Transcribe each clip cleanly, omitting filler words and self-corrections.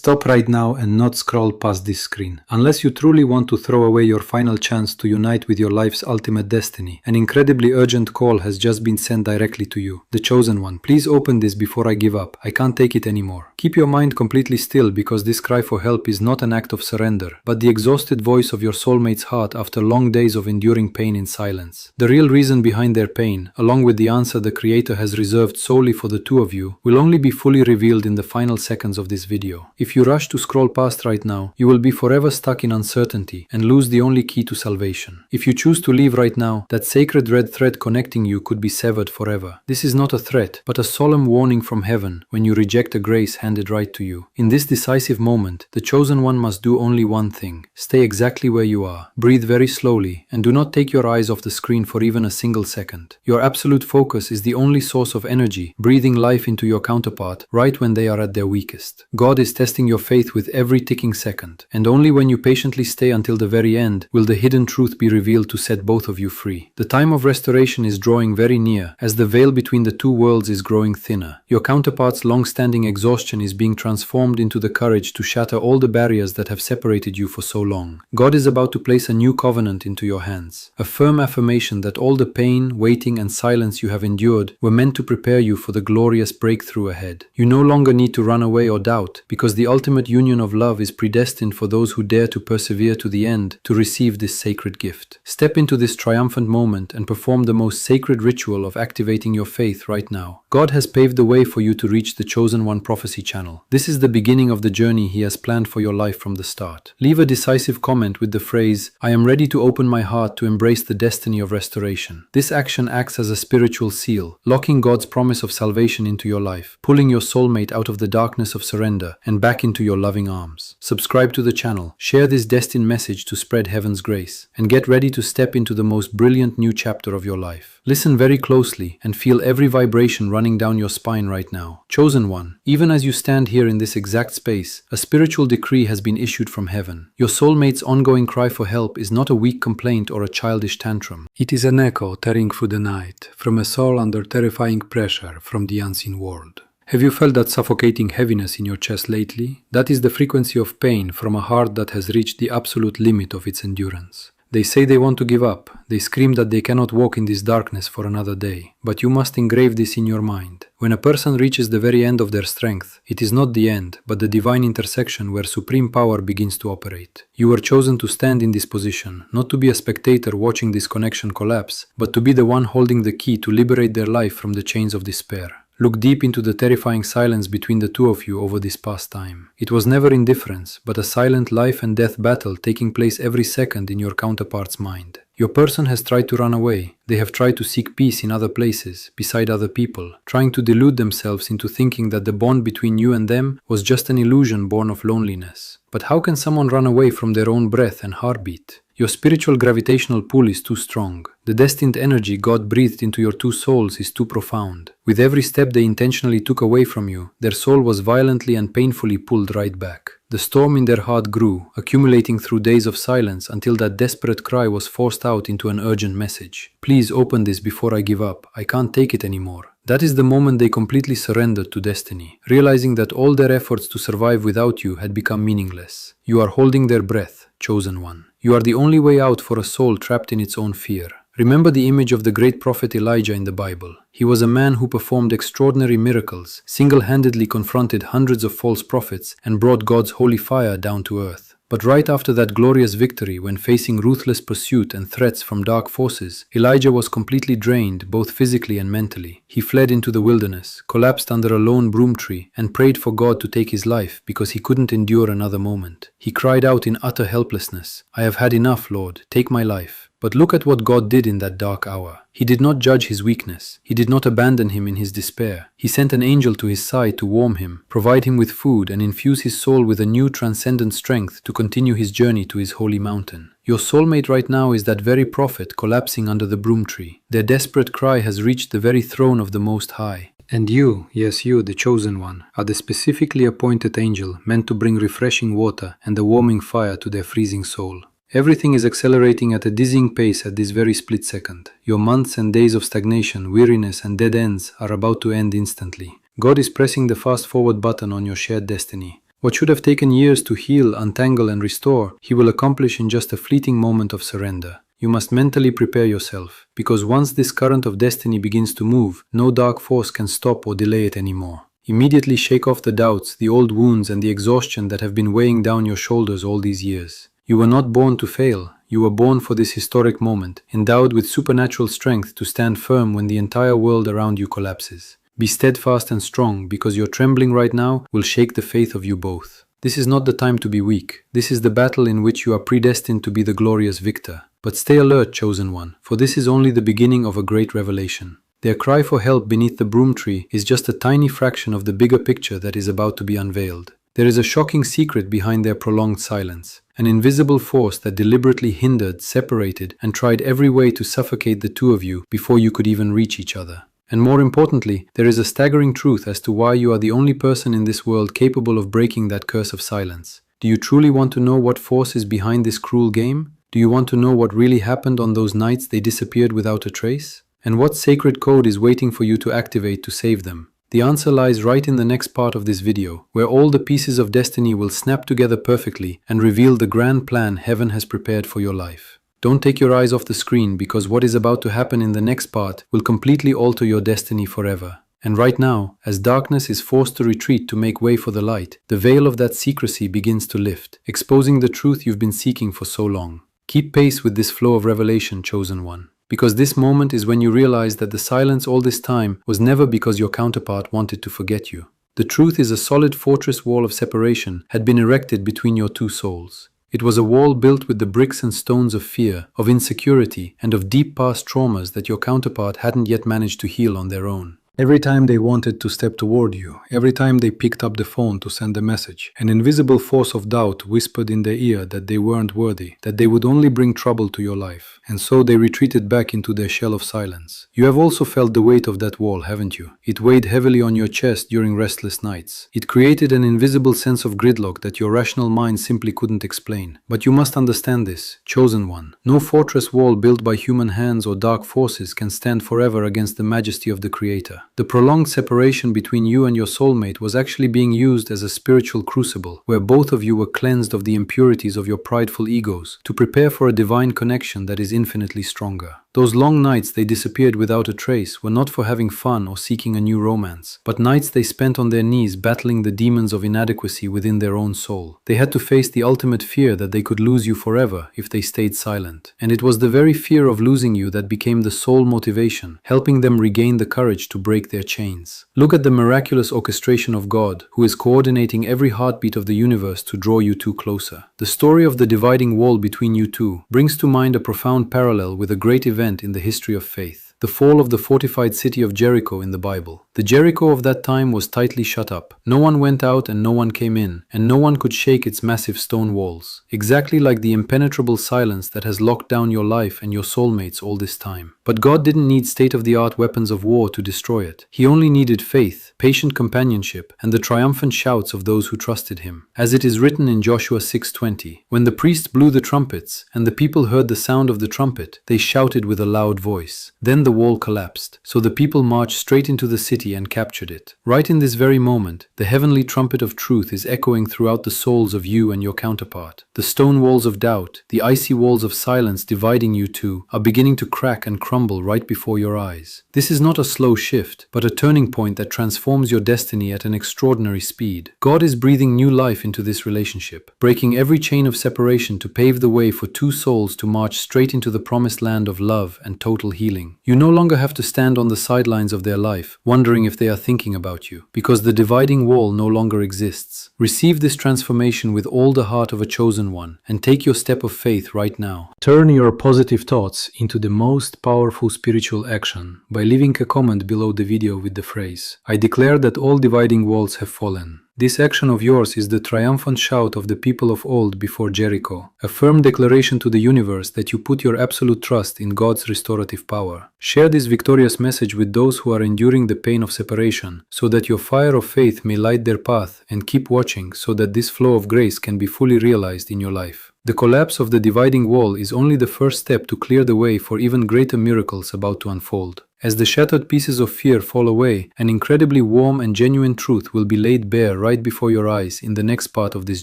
Stop right now and not scroll past this screen. Unless you truly want to throw away your final chance to unite with your life's ultimate destiny, an incredibly urgent call has just been sent directly to you, the chosen one. Please open this before I give up. I can't take it anymore. Keep your mind completely still, because this cry for help is not an act of surrender, but the exhausted voice of your soulmate's heart after long days of enduring pain in silence. The real reason behind their pain, along with the answer the Creator has reserved solely for the two of you, will only be fully revealed in the final seconds of this video. If you rush to scroll past right now, you will be forever stuck in uncertainty and lose the only key to salvation. If you choose to leave right now, that sacred red thread connecting you could be severed forever. This is not a threat, but a solemn warning from heaven when you reject a grace handed right to you. In this decisive moment, the chosen one must do only one thing: stay exactly where you are. Breathe very slowly, and do not take your eyes off the screen for even a single second. Your absolute focus is the only source of energy, breathing life into your counterpart right when they are at their weakest. God is testing your faith with every ticking second, and only when you patiently stay until the very end will the hidden truth be revealed to set both of you free. The time of restoration is drawing very near, as the veil between the two worlds is growing thinner. Your counterpart's long-standing exhaustion is being transformed into the courage to shatter all the barriers that have separated you for so long. God is about to place a new covenant into your hands, a firm affirmation that all the pain, waiting, and silence you have endured were meant to prepare you for the glorious breakthrough ahead. You no longer need to run away or doubt, because the ultimate union of love is predestined for those who dare to persevere to the end to receive this sacred gift. Step into this triumphant moment and perform the most sacred ritual of activating your faith right now. God has paved the way for you to reach the Chosen One Prophecy channel. This is the beginning of the journey He has planned for your life from the start. Leave a decisive comment with the phrase, "I am ready to open my heart to embrace the destiny of restoration." This action acts as a spiritual seal, locking God's promise of salvation into your life, pulling your soulmate out of the darkness of surrender and back into your loving arms. Subscribe to the channel, share this destined message to spread heaven's grace, and get ready to step into the most brilliant new chapter of your life. Listen very closely and feel every vibration running down your spine right now. Chosen One, even as you stand here in this exact space, a spiritual decree has been issued from heaven. Your soulmate's ongoing cry for help is not a weak complaint or a childish tantrum. It is an echo tearing through the night, from a soul under terrifying pressure from the unseen world. Have you felt that suffocating heaviness in your chest lately? That is the frequency of pain from a heart that has reached the absolute limit of its endurance. They say they want to give up. They scream that they cannot walk in this darkness for another day. But you must engrave this in your mind. When a person reaches the very end of their strength, it is not the end, but the divine intersection where supreme power begins to operate. You were chosen to stand in this position, not to be a spectator watching this connection collapse, but to be the one holding the key to liberate their life from the chains of despair. Look deep into the terrifying silence between the two of you over this past time. It was never indifference, but a silent life and death battle taking place every second in your counterpart's mind. Your person has tried to run away. They have tried to seek peace in other places, beside other people, trying to delude themselves into thinking that the bond between you and them was just an illusion born of loneliness. But how can someone run away from their own breath and heartbeat? Your spiritual gravitational pull is too strong. The destined energy God breathed into your two souls is too profound. With every step they intentionally took away from you, their soul was violently and painfully pulled right back. The storm in their heart grew, accumulating through days of silence until that desperate cry was forced out into an urgent message. "Please open this before I give up. I can't take it anymore." That is the moment they completely surrendered to destiny, realizing that all their efforts to survive without you had become meaningless. You are holding their breath, Chosen One. You are the only way out for a soul trapped in its own fear. Remember the image of the great prophet Elijah in the Bible. He was a man who performed extraordinary miracles, single-handedly confronted hundreds of false prophets, and brought God's holy fire down to earth. But right after that glorious victory, when facing ruthless pursuit and threats from dark forces, Elijah was completely drained, both physically and mentally. He fled into the wilderness, collapsed under a lone broom tree, and prayed for God to take his life because he couldn't endure another moment. He cried out in utter helplessness, "I have had enough, Lord, take my life." But look at what God did in that dark hour. He did not judge his weakness. He did not abandon him in his despair. He sent an angel to his side to warm him, provide him with food, and infuse his soul with a new transcendent strength to continue his journey to his holy mountain. Your soulmate right now is that very prophet collapsing under the broom tree. Their desperate cry has reached the very throne of the Most High. And you, yes you, the chosen one, are the specifically appointed angel meant to bring refreshing water and a warming fire to their freezing soul. Everything is accelerating at a dizzying pace at this very split second. Your months and days of stagnation, weariness, and dead ends are about to end instantly. God is pressing the fast forward button on your shared destiny. What should have taken years to heal, untangle, and restore, He will accomplish in just a fleeting moment of surrender. You must mentally prepare yourself, because once this current of destiny begins to move, no dark force can stop or delay it anymore. Immediately shake off the doubts, the old wounds, and the exhaustion that have been weighing down your shoulders all these years. You were not born to fail. You were born for this historic moment, endowed with supernatural strength to stand firm when the entire world around you collapses. Be steadfast and strong, because your trembling right now will shake the faith of you both. This is not the time to be weak. This is the battle in which you are predestined to be the glorious victor. But stay alert, chosen one, for this is only the beginning of a great revelation. Their cry for help beneath the broom tree is just a tiny fraction of the bigger picture that is about to be unveiled. There is a shocking secret behind their prolonged silence, an invisible force that deliberately hindered, separated, and tried every way to suffocate the two of you before you could even reach each other. And more importantly, there is a staggering truth as to why you are the only person in this world capable of breaking that curse of silence. Do you truly want to know what force is behind this cruel game? Do you want to know what really happened on those nights they disappeared without a trace? And what sacred code is waiting for you to activate to save them? The answer lies right in the next part of this video, where all the pieces of destiny will snap together perfectly and reveal the grand plan heaven has prepared for your life. Don't take your eyes off the screen, because what is about to happen in the next part will completely alter your destiny forever. And right now, as darkness is forced to retreat to make way for the light, the veil of that secrecy begins to lift, exposing the truth you've been seeking for so long. Keep pace with this flow of revelation, chosen one, because this moment is when you realize that the silence all this time was never because your counterpart wanted to forget you. The truth is a solid fortress wall of separation had been erected between your two souls. It was a wall built with the bricks and stones of fear, of insecurity, and of deep past traumas that your counterpart hadn't yet managed to heal on their own. Every time they wanted to step toward you, every time they picked up the phone to send a message, an invisible force of doubt whispered in their ear that they weren't worthy, that they would only bring trouble to your life. And so they retreated back into their shell of silence. You have also felt the weight of that wall, haven't you? It weighed heavily on your chest during restless nights. It created an invisible sense of gridlock that your rational mind simply couldn't explain. But you must understand this, chosen one. No fortress wall built by human hands or dark forces can stand forever against the majesty of the Creator. The prolonged separation between you and your soulmate was actually being used as a spiritual crucible, where both of you were cleansed of the impurities of your prideful egos to prepare for a divine connection that is infinitely stronger. Those long nights they disappeared without a trace were not for having fun or seeking a new romance, but nights they spent on their knees battling the demons of inadequacy within their own soul. They had to face the ultimate fear that they could lose you forever if they stayed silent. And it was the very fear of losing you that became the sole motivation, helping them regain the courage to break their chains. Look at the miraculous orchestration of God, who is coordinating every heartbeat of the universe to draw you two closer. The story of the dividing wall between you two brings to mind a profound parallel with a great event in the history of faith, the fall of the fortified city of Jericho in the Bible. The Jericho of that time was tightly shut up. No one went out and no one came in, and no one could shake its massive stone walls, exactly like the impenetrable silence that has locked down your life and your soulmates all this time. But God didn't need state-of-the-art weapons of war to destroy it. He only needed faith, patient companionship, and the triumphant shouts of those who trusted Him. As it is written in Joshua 6:20, when the priest blew the trumpets and the people heard the sound of the trumpet, they shouted with a loud voice. Then the wall collapsed, so the people marched straight into the city and captured it. Right in this very moment, the heavenly trumpet of truth is echoing throughout the souls of you and your counterpart. The stone walls of doubt, the icy walls of silence dividing you two, are beginning to crack and crumble right before your eyes. This is not a slow shift, but a turning point that transforms your destiny at an extraordinary speed. God is breathing new life into this relationship, breaking every chain of separation to pave the way for two souls to march straight into the promised land of love and total healing. You no longer have to stand on the sidelines of their life, wondering if they are thinking about you, because the dividing wall no longer exists. Receive this transformation with all the heart of a chosen one, and take your step of faith right now. Turn your positive thoughts into the most powerful spiritual action by leaving a comment below the video with the phrase, "I declare that all dividing walls have fallen." This action of yours is the triumphant shout of the people of old before Jericho, a firm declaration to the universe that you put your absolute trust in God's restorative power. Share this victorious message with those who are enduring the pain of separation, so that your fire of faith may light their path, and keep watching so that this flow of grace can be fully realized in your life. The collapse of the dividing wall is only the first step to clear the way for even greater miracles about to unfold. As the shattered pieces of fear fall away, an incredibly warm and genuine truth will be laid bare right before your eyes in the next part of this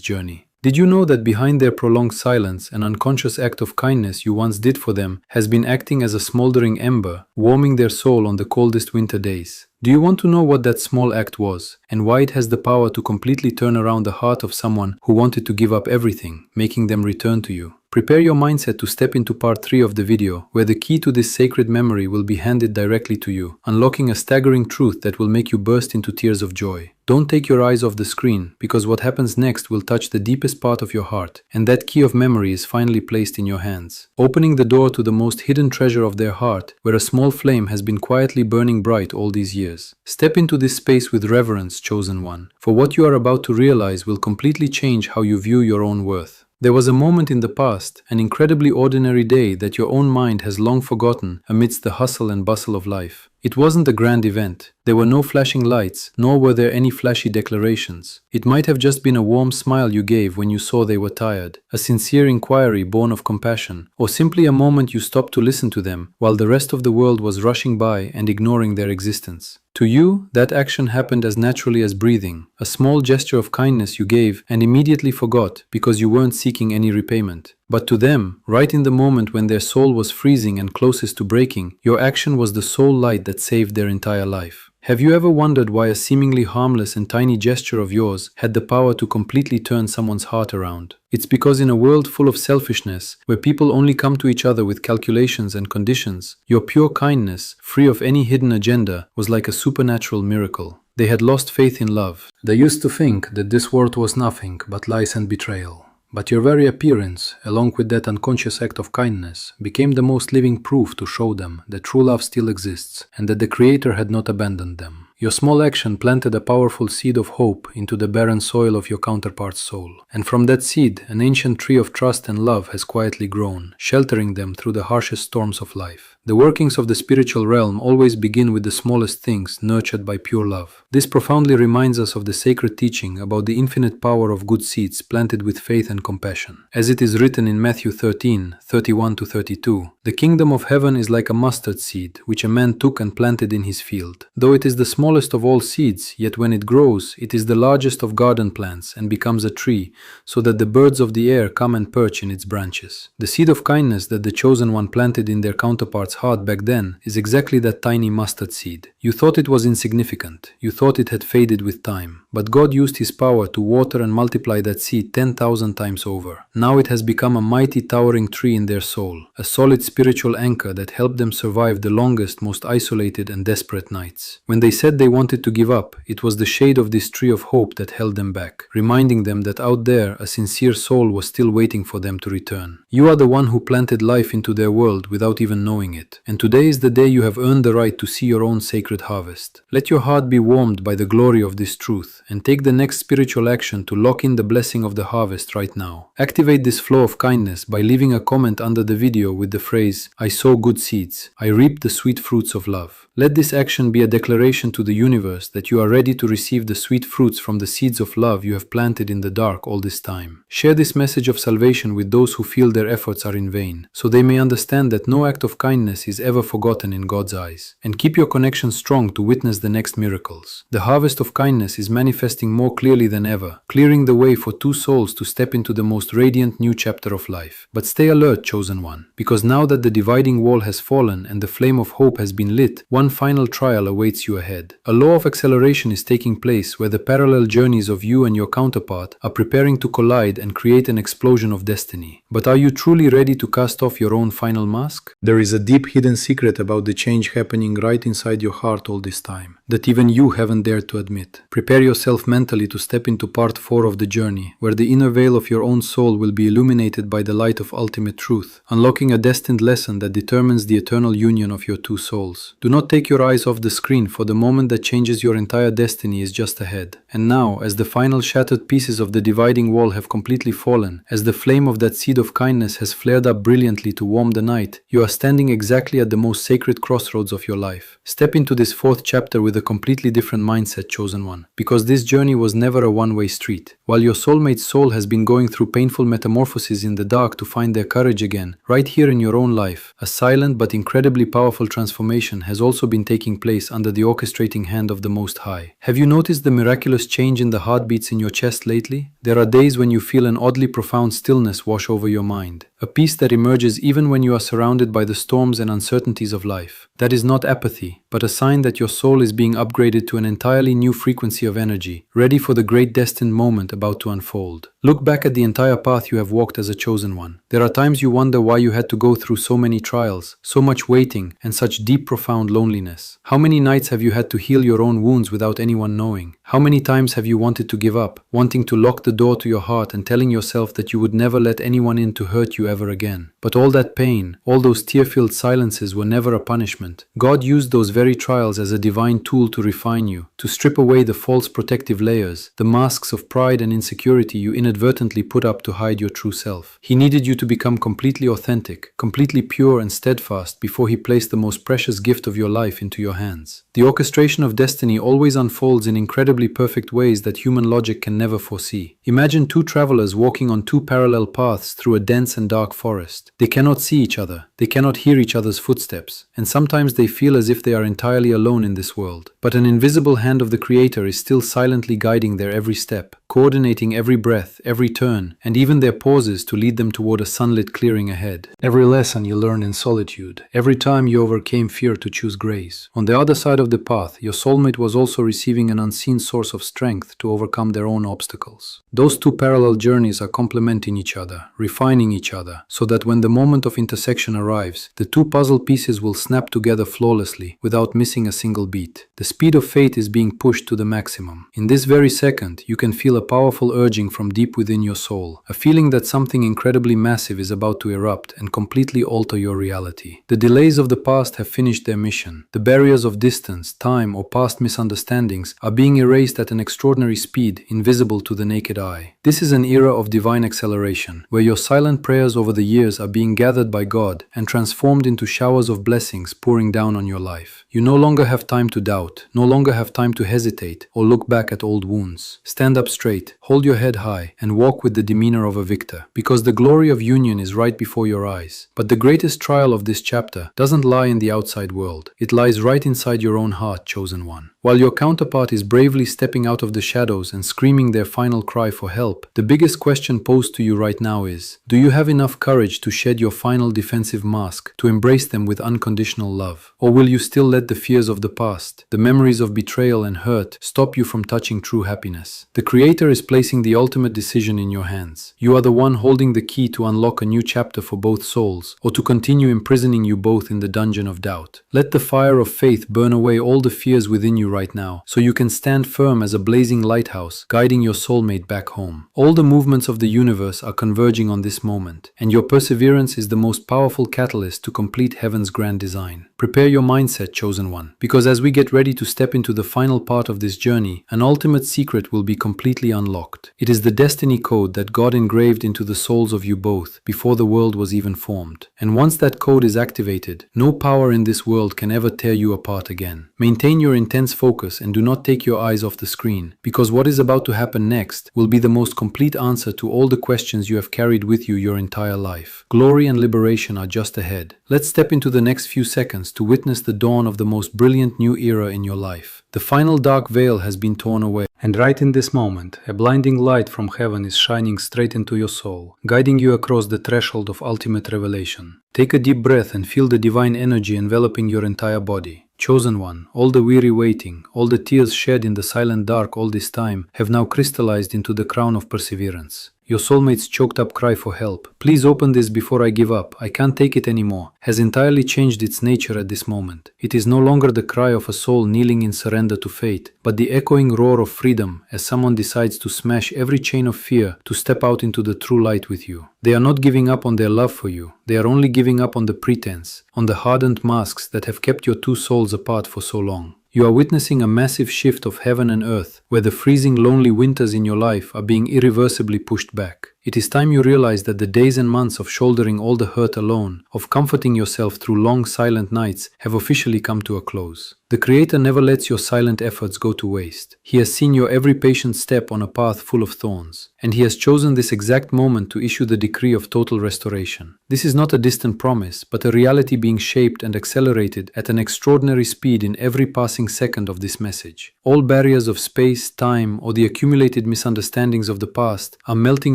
journey. Did you know that behind their prolonged silence, an unconscious act of kindness you once did for them has been acting as a smoldering ember, warming their soul on the coldest winter days? Do you want to know what that small act was, and why it has the power to completely turn around the heart of someone who wanted to give up everything, making them return to you? Prepare your mindset to step into part 3 of the video, where the key to this sacred memory will be handed directly to you, unlocking a staggering truth that will make you burst into tears of joy. Don't take your eyes off the screen, because what happens next will touch the deepest part of your heart, and that key of memory is finally placed in your hands, opening the door to the most hidden treasure of their heart, where a small flame has been quietly burning bright all these years. Step into this space with reverence, chosen one, for what you are about to realize will completely change how you view your own worth. There was a moment in the past, an incredibly ordinary day that your own mind has long forgotten amidst the hustle and bustle of life. It wasn't a grand event. There were no flashing lights, nor were there any flashy declarations. It might have just been a warm smile you gave when you saw they were tired, a sincere inquiry born of compassion, or simply a moment you stopped to listen to them while the rest of the world was rushing by and ignoring their existence. To you, that action happened as naturally as breathing, a small gesture of kindness you gave and immediately forgot because you weren't seeking any repayment. But to them, right in the moment when their soul was freezing and closest to breaking, your action was the sole light that saved their entire life. Have you ever wondered why a seemingly harmless and tiny gesture of yours had the power to completely turn someone's heart around? It's because in a world full of selfishness, where people only come to each other with calculations and conditions, your pure kindness, free of any hidden agenda, was like a supernatural miracle. They had lost faith in love. They used to think that this world was nothing but lies and betrayal. But your very appearance, along with that unconscious act of kindness, became the most living proof to show them that true love still exists and that the Creator had not abandoned them. Your small action planted a powerful seed of hope into the barren soil of your counterpart's soul. And from that seed, an ancient tree of trust and love has quietly grown, sheltering them through the harshest storms of life. The workings of the spiritual realm always begin with the smallest things nurtured by pure love. This profoundly reminds us of the sacred teaching about the infinite power of good seeds planted with faith and compassion. As it is written in Matthew 13:31-32, the kingdom of heaven is like a mustard seed, which a man took and planted in his field. Though it is the smallest of all seeds, yet when it grows, it is the largest of garden plants and becomes a tree, so that the birds of the air come and perch in its branches. The seed of kindness that the chosen one planted in their counterpart's heart back then is exactly that tiny mustard seed. You thought it was insignificant. You thought it had faded with time. But God used His power to water and multiply that seed 10,000 times over. Now it has become a mighty towering tree in their soul, a solid spiritual anchor that helped them survive the longest, most isolated and desperate nights. When they said they wanted to give up, it was the shade of this tree of hope that held them back, reminding them that out there a sincere soul was still waiting for them to return. You are the one who planted life into their world without even knowing it. And today is the day you have earned the right to see your own sacred harvest. Let your heart be warmed by the glory of this truth, and take the next spiritual action to lock in the blessing of the harvest right now. Activate this flow of kindness by leaving a comment under the video with the phrase, "I sow good seeds. I reap the sweet fruits of love." Let this action be a declaration to the universe that you are ready to receive the sweet fruits from the seeds of love you have planted in the dark all this time. Share this message of salvation with those who feel their efforts are in vain, so they may understand that no act of kindness is ever forgotten in God's eyes. And keep your connection strong to witness the next miracles. The harvest of kindness is manifesting more clearly than ever, clearing the way for two souls to step into the most radiant new chapter of life. But stay alert, chosen one, because now that the dividing wall has fallen and the flame of hope has been lit, one final trial awaits you ahead. A law of acceleration is taking place where the parallel journeys of you and your counterpart are preparing to collide and create an explosion of destiny. But are you truly ready to cast off your own final mask? There is a deep hidden secret about the change happening right inside your heart all this time, that even you haven't dared to admit. Prepare yourself mentally to step into part 4 of the journey, where the inner veil of your own soul will be illuminated by the light of ultimate truth, unlocking a destined lesson that determines the eternal union of your two souls. Do not take your eyes off the screen, for the moment that changes your entire destiny is just ahead. And now, as the final shattered pieces of the dividing wall have completely fallen, as the flame of that seed of kindness has flared up brilliantly to warm the night, you are standing exactly exactly at the most sacred crossroads of your life. Step into this fourth chapter with a completely different mindset, chosen one, because this journey was never a one-way street. While your soulmate's soul has been going through painful metamorphoses in the dark to find their courage again, right here in your own life, a silent but incredibly powerful transformation has also been taking place under the orchestrating hand of the Most High. Have you noticed the miraculous change in the heartbeats in your chest lately? There are days when you feel an oddly profound stillness wash over your mind, a peace that emerges even when you are surrounded by the storms and uncertainties of life. That is not apathy, but a sign that your soul is being upgraded to an entirely new frequency of energy, ready for the great destined moment about to unfold. Look back at the entire path you have walked as a chosen one. There are times you wonder why you had to go through so many trials, so much waiting, and such deep, profound loneliness. How many nights have you had to heal your own wounds without anyone knowing? How many times have you wanted to give up, wanting to lock the door to your heart and telling yourself that you would never let anyone in to hurt you ever again? But all that pain, all those tear-filled silences were never a punishment. God used those very trials as a divine tool to refine you, to strip away the false protective layers, the masks of pride and insecurity you inadvertently put up to hide your true self. He needed you to become completely authentic, completely pure and steadfast before He placed the most precious gift of your life into your hands. The orchestration of destiny always unfolds in incredibly perfect ways that human logic can never foresee. Imagine two travelers walking on two parallel paths through a dense and dark forest. They cannot see each other, they cannot hear each other's footsteps, and sometimes they feel as if they are entirely alone in this world. But an invisible hand of the Creator is still silently guiding their every step, coordinating every breath, every turn, and even their pauses to lead them toward a sunlit clearing ahead. Every lesson you learned in solitude, every time you overcame fear to choose grace. On the other side of the path, your soulmate was also receiving an unseen source of strength to overcome their own obstacles. Those two parallel journeys are complementing each other, refining each other, so that when the moment of intersection arrives, the two puzzle pieces will snap together flawlessly, without missing a single beat. The speed of fate is being pushed to the maximum. In this very second, you can feel a powerful urging from deep within your soul, a feeling that something incredibly massive is about to erupt and completely alter your reality. The delays of the past have finished their mission. The barriers of distance, time, or past misunderstandings are being erased at an extraordinary speed, invisible to the naked eye. This is an era of divine acceleration, where your silent prayers over the years are being gathered by God and transformed into showers of blessings pouring down on your life. You no longer have time to doubt, no longer have time to hesitate or look back at old wounds. Stand up straight, hold your head high, and walk with the demeanor of a victor, because the glory of union is right before your eyes. But the greatest trial of this chapter doesn't lie in the outside world. It lies right inside your own heart, chosen one. While your counterpart is bravely stepping out of the shadows and screaming their final cry for help, the biggest question posed to you right now is, do you have enough courage to shed your final defensive mask, to embrace them with unconditional love? Or will you still let the fears of the past, the memories of betrayal and hurt, stop you from touching true happiness? The Creator is placing the ultimate decision in your hands. You are the one holding the key to unlock a new chapter for both souls, or to continue imprisoning you both in the dungeon of doubt. Let the fire of faith burn away all the fears within you right now, so you can stand firm as a blazing lighthouse, guiding your soulmate back home. All the movements of the universe are converging on this moment, and your perseverance is the most powerful catalyst to complete heaven's grand design. Prepare your mindset, chosen one, because as we get ready to step into the final part of this journey, an ultimate secret will be completely unlocked. It is the destiny code that God engraved into the souls of you both before the world was even formed. And once that code is activated, no power in this world can ever tear you apart again. Maintain your intense focus and do not take your eyes off the screen, because what is about to happen next will be the most complete answer to all the questions you have carried with you your entire life. Glory and liberation are just ahead. Let's step into the next few seconds to witness the dawn of the most brilliant new era in your life. The final dark veil has been torn away, and right in this moment, a blinding light from heaven is shining straight into your soul, guiding you across the threshold of ultimate revelation. Take a deep breath and feel the divine energy enveloping your entire body. Chosen one, all the weary waiting, all the tears shed in the silent dark all this time have now crystallized into the crown of perseverance. Your soulmate's choked up cry for help, "Please open this before I give up, I can't take it anymore," has entirely changed its nature at this moment. It is no longer the cry of a soul kneeling in surrender to fate, but the echoing roar of freedom as someone decides to smash every chain of fear to step out into the true light with you. They are not giving up on their love for you, they are only giving up on the pretense, on the hardened masks that have kept your two souls apart for so long. You are witnessing a massive shift of heaven and earth, where the freezing lonely winters in your life are being irreversibly pushed back. It is time you realize that the days and months of shouldering all the hurt alone, of comforting yourself through long silent nights, have officially come to a close. The Creator never lets your silent efforts go to waste. He has seen your every patient step on a path full of thorns, and He has chosen this exact moment to issue the decree of total restoration. This is not a distant promise, but a reality being shaped and accelerated at an extraordinary speed in every passing second of this message. All barriers of space, time, or the accumulated misunderstandings of the past are melting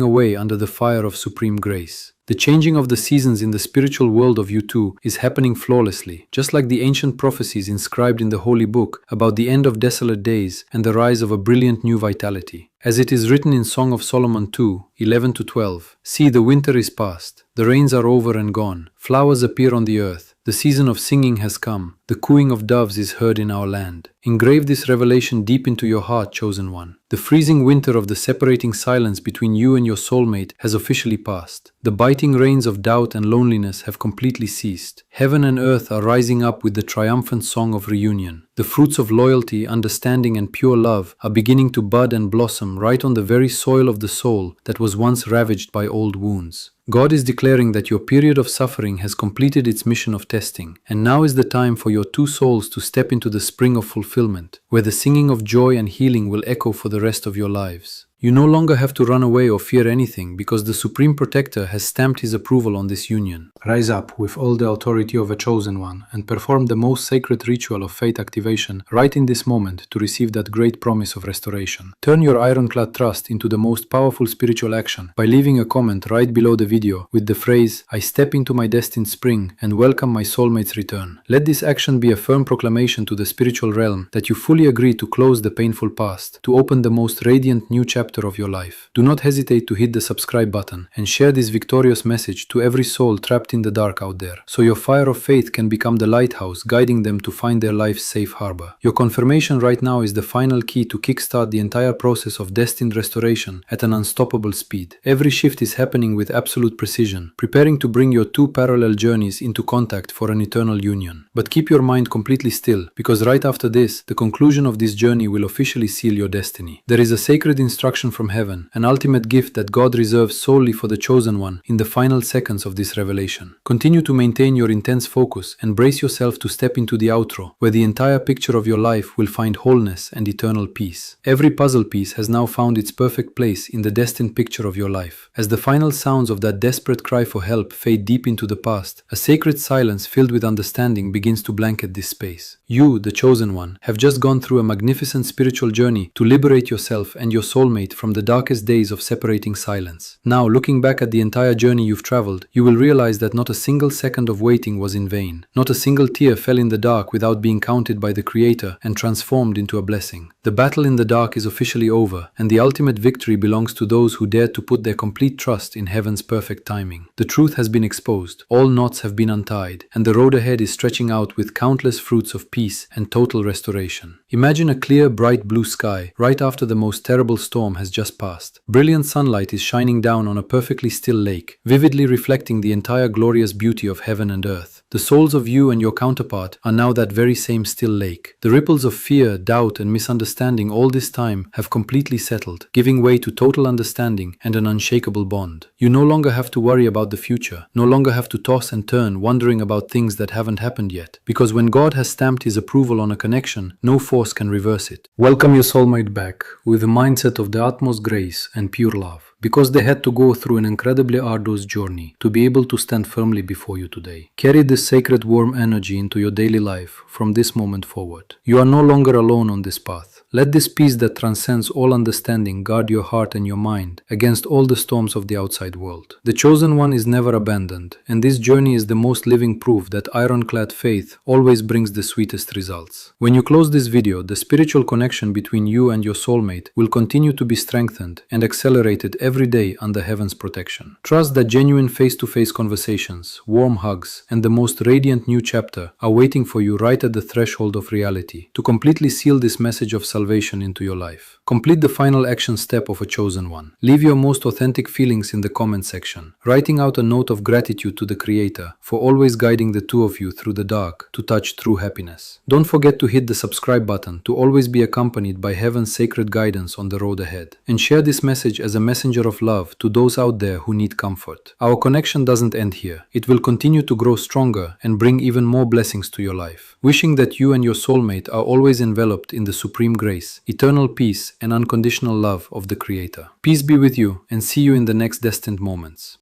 away under the fire of supreme grace. The changing of the seasons in the spiritual world of you too is happening flawlessly, just like the ancient prophecies inscribed in the Holy Book about the end of desolate days and the rise of a brilliant new vitality. As it is written in Song of Solomon 2:11-12, "See, the winter is past, the rains are over and gone, flowers appear on the earth, the season of singing has come, the cooing of doves is heard in our land." Engrave this revelation deep into your heart, chosen one. The freezing winter of the separating silence between you and your soulmate has officially passed. The biting rains of doubt and loneliness have completely ceased. Heaven and earth are rising up with the triumphant song of reunion. The fruits of loyalty, understanding, and pure love are beginning to bud and blossom right on the very soil of the soul that was once ravaged by old wounds. God is declaring that your period of suffering has completed its mission of testing, and now is the time for your two souls to step into the spring of fulfillment, where the singing of joy and healing will echo for the rest of your lives. You no longer have to run away or fear anything because the Supreme Protector has stamped His approval on this union. Rise up with all the authority of a chosen one and perform the most sacred ritual of faith activation right in this moment to receive that great promise of restoration. Turn your ironclad trust into the most powerful spiritual action by leaving a comment right below the video with the phrase, "I step into my destined spring and welcome my soulmate's return." Let this action be a firm proclamation to the spiritual realm that you fully agree to close the painful past, to open the most radiant new chapter of your life. Do not hesitate to hit the subscribe button and share this victorious message to every soul trapped in the dark out there, so your fire of faith can become the lighthouse guiding them to find their life's safe harbor. Your confirmation right now is the final key to kickstart the entire process of destined restoration at an unstoppable speed. Every shift is happening with absolute precision, preparing to bring your two parallel journeys into contact for an eternal union. But keep your mind completely still, because right after this, the conclusion of this journey will officially seal your destiny. There is a sacred instruction from heaven, an ultimate gift that God reserves solely for the chosen one in the final seconds of this revelation. Continue to maintain your intense focus and brace yourself to step into the outro, where the entire picture of your life will find wholeness and eternal peace. Every puzzle piece has now found its perfect place in the destined picture of your life. As the final sounds of that desperate cry for help fade deep into the past, a sacred silence filled with understanding begins to blanket this space. You, the chosen one, have just gone through a magnificent spiritual journey to liberate yourself and your soulmate from the darkest days of separating silence. Now, looking back at the entire journey you've traveled, you will realize that not a single second of waiting was in vain. Not a single tear fell in the dark without being counted by the Creator and transformed into a blessing. The battle in the dark is officially over, and the ultimate victory belongs to those who dare to put their complete trust in heaven's perfect timing. The truth has been exposed, all knots have been untied, and the road ahead is stretching out with countless fruits of peace and total restoration. Imagine a clear, bright blue sky right after the most terrible storm has just passed. Brilliant sunlight is shining down on a perfectly still lake, vividly reflecting the entire glorious beauty of heaven and earth. The souls of you and your counterpart are now that very same still lake. The ripples of fear, doubt, and misunderstanding all this time have completely settled, giving way to total understanding and an unshakable bond. You no longer have to worry about the future, no longer have to toss and turn wondering about things that haven't happened yet, because when God has stamped His approval on a connection, no force can reverse it. Welcome your soulmate back with a mindset of the utmost grace and pure love, because they had to go through an incredibly arduous journey to be able to stand firmly before you today. Carry this sacred warm energy into your daily life from this moment forward. You are no longer alone on this path. Let this peace that transcends all understanding guard your heart and your mind against all the storms of the outside world. The chosen one is never abandoned, and this journey is the most living proof that ironclad faith always brings the sweetest results. When you close this video, the spiritual connection between you and your soulmate will continue to be strengthened and accelerated every day under heaven's protection. Trust that genuine face-to-face conversations, warm hugs, and the most radiant new chapter are waiting for you right at the threshold of reality to completely seal this message of salvation salvation into your life. Complete the final action step of a chosen one. Leave your most authentic feelings in the comment section, writing out a note of gratitude to the Creator for always guiding the two of you through the dark to touch true happiness. Don't forget to hit the subscribe button to always be accompanied by heaven's sacred guidance on the road ahead. And share this message as a messenger of love to those out there who need comfort. Our connection doesn't end here. It will continue to grow stronger and bring even more blessings to your life. Wishing that you and your soulmate are always enveloped in the supreme grace, eternal peace, and unconditional love of the Creator. Peace be with you, and see you in the next destined moments.